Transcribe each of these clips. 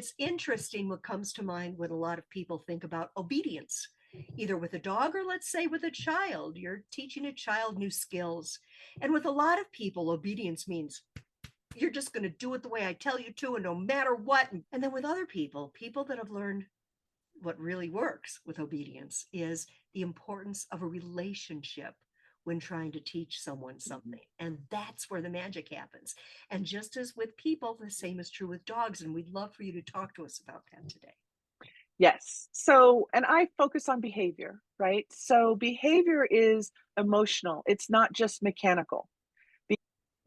it's interesting what comes to mind when a lot of people think about obedience, either with a dog or let's say with a child. You're teaching a child new skills. And with a lot of people, obedience means you're just going to do it the way I tell you to, and no matter what. And then with other people, people that have learned what really works with obedience is the importance of a relationship when trying to teach someone something. And that's where the magic happens. And just as with people, the same is true with dogs. And we'd love for you to talk to us about that today. Yes. So, and I focus on behavior, right? So behavior is emotional. It's not just mechanical. Be-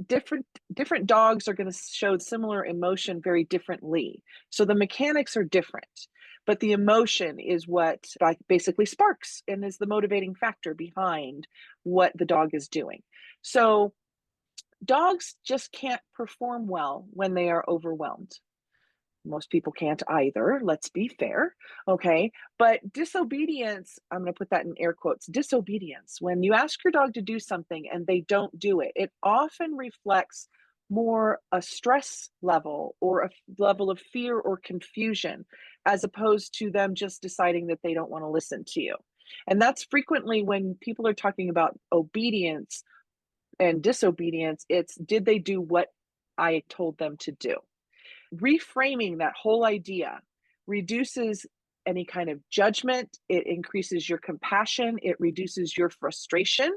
different dogs are going to show similar emotion very differently. So the mechanics are different, but the emotion is what like basically sparks and is the motivating factor behind what the dog is doing. So dogs just can't perform well when they are overwhelmed. Most people can't either, let's be fair. Okay. But disobedience, I'm going to put that in air quotes, disobedience, when you ask your dog to do something and they don't do it, it often reflects more a stress level or a level of fear or confusion, as opposed to them just deciding that they don't want to listen to you. And that's frequently when people are talking about obedience and disobedience, it's did they do what I told them to do? Reframing that whole idea reduces any kind of judgment. It increases your compassion. It reduces your frustration,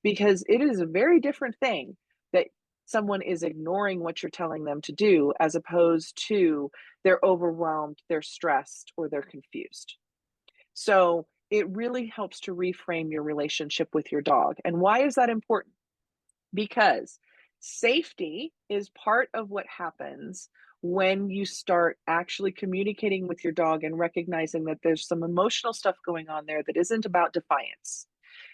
because it is a very different thing that someone is ignoring what you're telling them to do as opposed to they're overwhelmed, they're stressed, or they're confused. So it really helps to reframe your relationship with your dog. And why is that important? Because safety is part of what happens when you start actually communicating with your dog and recognizing that there's some emotional stuff going on there that isn't about defiance.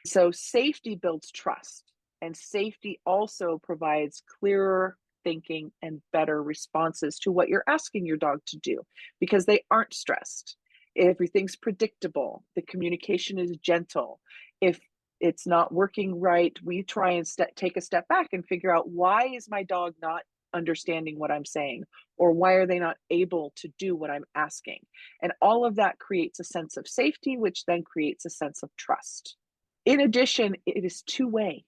So, safety builds trust, and safety also provides clearer thinking and better responses to what you're asking your dog to do because they aren't stressed. Everything's predictable, the communication is gentle. If it's not working right, we try and take a step back and figure out, why is my dog not understanding what I'm saying, or why are they not able to do what I'm asking? And all of that creates a sense of safety, which then creates a sense of trust. In addition, it is two-way,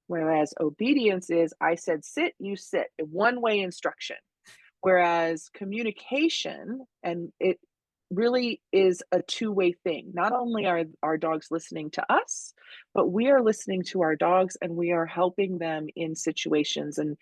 whereas obedience is I said sit, you sit, a one-way instruction. Whereas communication, and it really is a two-way thing. Not only are our dogs listening to us, but we are listening to our dogs, and we are helping them in situations and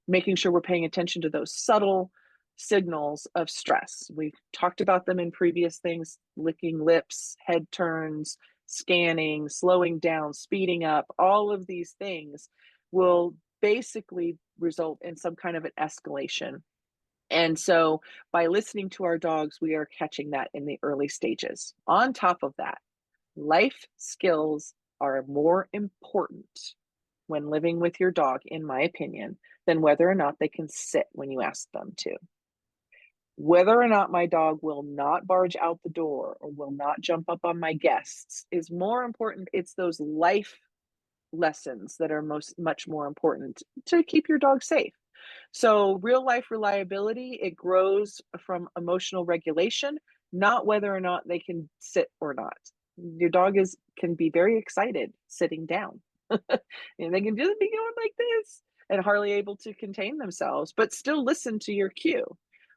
making sure we're paying attention to those subtle signals of stress. We've talked about them in previous things: licking lips, head turns, scanning, slowing down, speeding up. All of these things will basically result in some kind of an escalation. And so by listening to our dogs, we are catching that in the early stages. On top of that, life skills are more important when living with your dog, in my opinion, than whether or not they can sit when you ask them to. Whether or not my dog will not barge out the door or will not jump up on my guests is more important. It's those life lessons that are much more important to keep your dog safe. So real life reliability, it grows from emotional regulation, not whether or not they can sit or not. Your dog can be very excited sitting down. And they can just be going like this and hardly able to contain themselves, but still listen to your cue.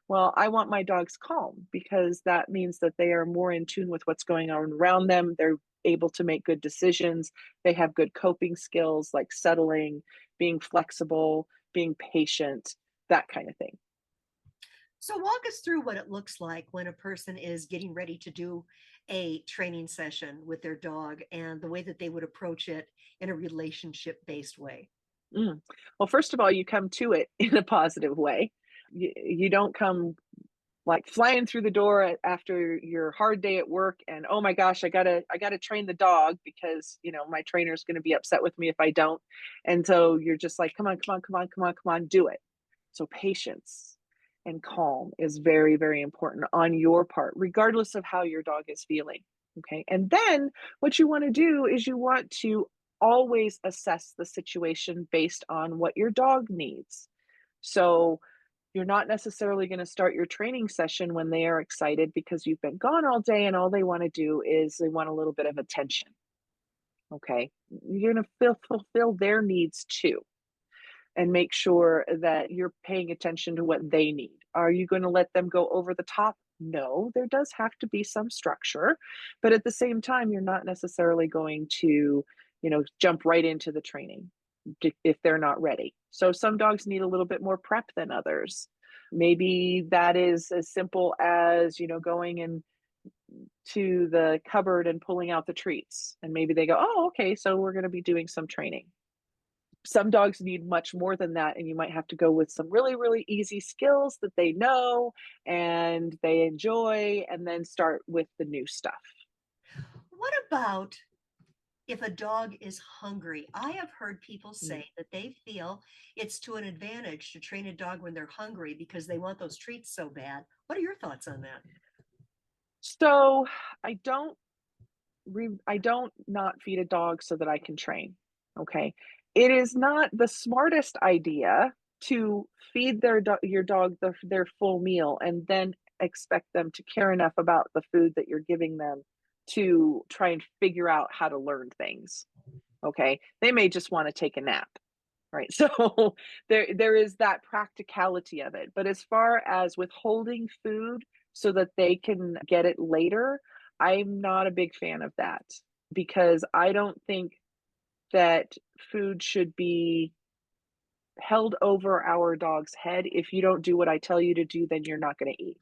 Well, I want my dogs calm because that means that they are more in tune with what's going on around them. They're able to make good decisions. They have good coping skills like settling, being flexible, being patient, that kind of thing. So, walk us through what it looks like when a person is getting ready to do a training session with their dog and the way that they would approach it in a relationship based way. Mm. Well, first of all, you come to it in a positive way. You don't come like flying through the door after your hard day at work and, oh my gosh, I gotta train the dog because my trainer is going to be upset with me if I don't. And so you're just like, come on, come on, come on, come on, come on, do it. So patience and calm is very, very important on your part, regardless of how your dog is feeling. Okay. And then what you want to do is you want to always assess the situation based on what your dog needs. So You're not necessarily going to start your training session when they are excited because you've been gone all day and all they want to do is they want a little bit of attention. Okay. You're going to fulfill their needs too and make sure that you're paying attention to what they need. Are you going to let them go over the top? No, there does have to be some structure, but at the same time, you're not necessarily going to, jump right into the training if they're not ready. So some dogs need a little bit more prep than others. Maybe that is as simple as, going in to the cupboard and pulling out the treats. And maybe they go, oh, okay, so we're going to be doing some training. Some dogs need much more than that, and you might have to go with some really, really easy skills that they know and they enjoy, and then start with the new stuff. What about if a dog is hungry? I have heard people Mm. say that they feel it's to an advantage to train a dog when they're hungry because they want those treats so bad. What are your thoughts on that? So I don't I don't not feed a dog so that I can train. Okay. It is not the smartest idea to feed your dog their full meal and then expect them to care enough about the food that you're giving them to try and figure out how to learn things. Okay. They may just want to take a nap. Right. So there is that practicality of it. But as far as withholding food so that they can get it later, I'm not a big fan of that because I don't think that food should be held over our dog's head. If you don't do what I tell you to do, then you're not going to eat.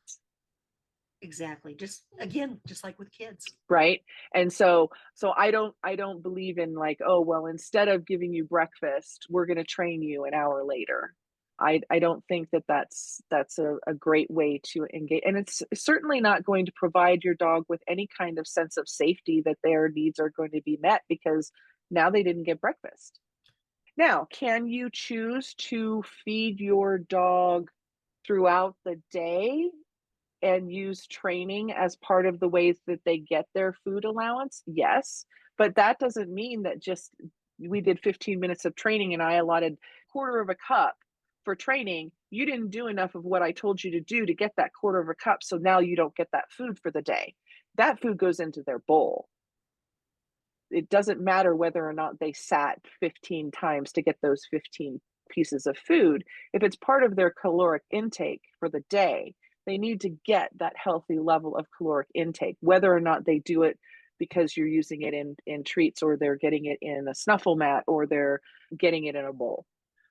Exactly. Just again, just like with kids. Right. And so I don't believe in like, oh well, instead of giving you breakfast we're going to train you an hour later. I don't think that that's a great way to engage, and it's certainly not going to provide your dog with any kind of sense of safety that their needs are going to be met because now they didn't get breakfast. Now, can you choose to feed your dog throughout the day and use training as part of the ways that they get their food allowance? Yes, but that doesn't mean that just we did 15 minutes of training and I allotted quarter of a cup for training. You didn't do enough of what I told you to do to get that quarter of a cup, so now you don't get that food for the day. That food goes into their bowl. It doesn't matter whether or not they sat 15 times to get those 15 pieces of food. If it's part of their caloric intake for the day, they need to get that healthy level of caloric intake, whether or not they do it because you're using it in treats or they're getting it in a snuffle mat or they're getting it in a bowl.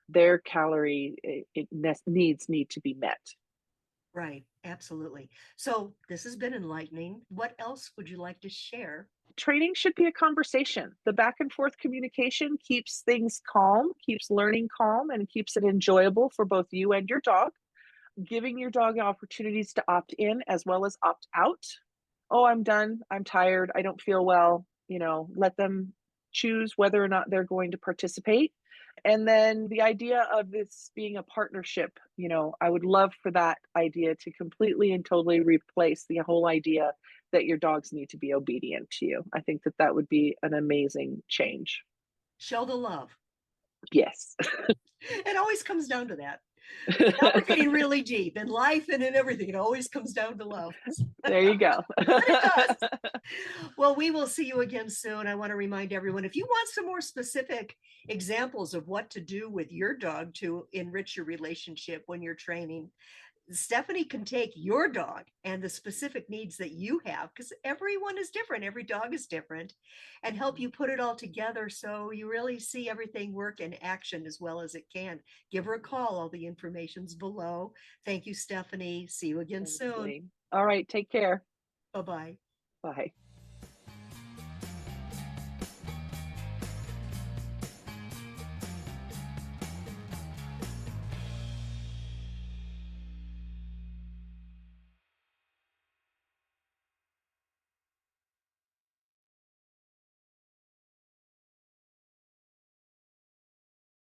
Their calorie needs need to be met. Right. Absolutely. So this has been enlightening. What else would you like to share? Training should be a conversation. The back and forth communication keeps things calm, keeps learning calm, and keeps it enjoyable for both you and your dog. Giving your dog opportunities to opt in as well as opt out. Oh, I'm done. I'm tired. I don't feel well. Let them choose whether or not they're going to participate. And then the idea of this being a partnership, I would love for that idea to completely and totally replace the whole idea that your dogs need to be obedient to you. I think that that would be an amazing change. Show the love. Yes. It always comes down to that. Now we're getting really deep in life and in everything. It always comes down to love. There you go. But it does. Well, we will see you again soon. I want to remind everyone if you want some more specific examples of what to do with your dog to enrich your relationship when you're training, Stephanie can take your dog and the specific needs that you have, because everyone is different, every dog is different, and help you put it all together so you really see everything work in action as well as it can. Give her a call. All the information's below. Thank you, Stephanie. See you again soon. All right. Take care. Bye bye. Bye.